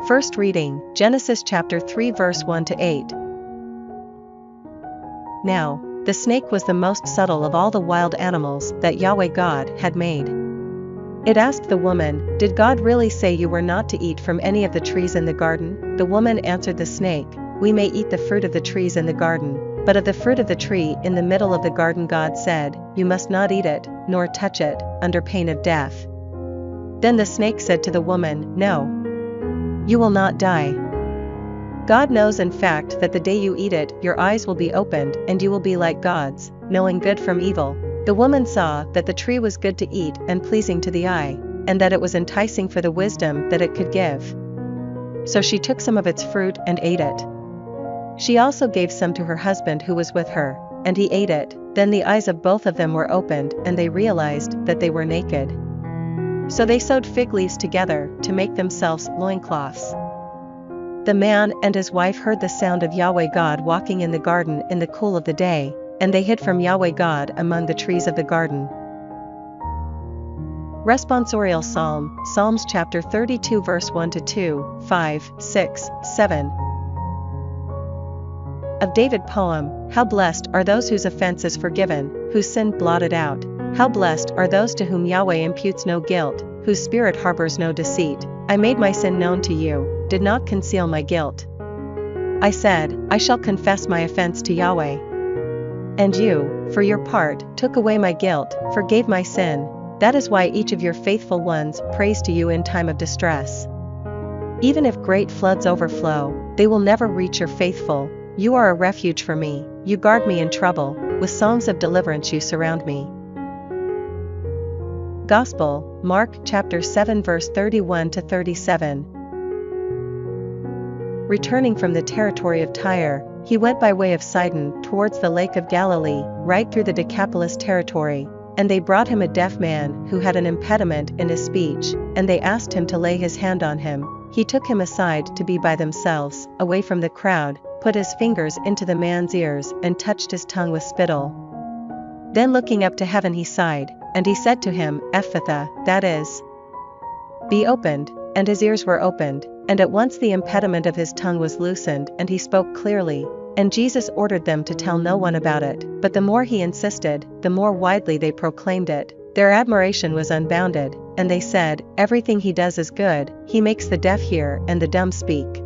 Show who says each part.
Speaker 1: First reading, Genesis chapter 3 verse 1 to 8. Now, the snake was the most subtle of all the wild animals that Yahweh God had made. It asked the woman, "Did God really say you were not to eat from any of the trees in the garden?" The woman answered the snake, "We may eat the fruit of the trees in the garden, but of the fruit of the tree in the middle of the garden God said, you must not eat it, nor touch it, under pain of death." Then the snake said to the woman, "No. You will not die. God knows in fact that the day you eat it, your eyes will be opened and you will be like gods, knowing good from evil." The woman saw that the tree was good to eat and pleasing to the eye, and that it was enticing for the wisdom that it could give. So she took some of its fruit and ate it. She also gave some to her husband who was with her, and he ate it. Then the eyes of both of them were opened and they realized that they were naked. So they sewed fig leaves together to make themselves loincloths. The man and his wife heard the sound of Yahweh God walking in the garden in the cool of the day, and they hid from Yahweh God among the trees of the garden. Responsorial Psalm, Psalms chapter 32 verse 1 to 2, 5, 6, 7. Of David poem, How blessed are those whose offense is forgiven, whose sin blotted out. How blessed are those to whom Yahweh imputes no guilt, whose spirit harbors no deceit. I made my sin known to you, did not conceal my guilt. I said, I shall confess my offense to Yahweh. And you, for your part, took away my guilt, forgave my sin. That is why each of your faithful ones prays to you in time of distress. Even if great floods overflow, they will never reach your faithful. You are a refuge for me, you guard me in trouble, with songs of deliverance you surround me. Gospel, Mark chapter 7 verse 31 to 37. Returning from the territory of Tyre, he went by way of Sidon towards the lake of Galilee, right through the Decapolis territory, and they brought him a deaf man who had an impediment in his speech, and they asked him to lay his hand on him. He took him aside to be by themselves, away from the crowd, put his fingers into the man's ears and touched his tongue with spittle. Then looking up to heaven he sighed, and he said to him, Ephphatha, that is, be opened, and his ears were opened, and at once the impediment of his tongue was loosened and he spoke clearly, and Jesus ordered them to tell no one about it, but the more he insisted, the more widely they proclaimed it. Their admiration was unbounded, and they said, everything he does is good, he makes the deaf hear and the dumb speak.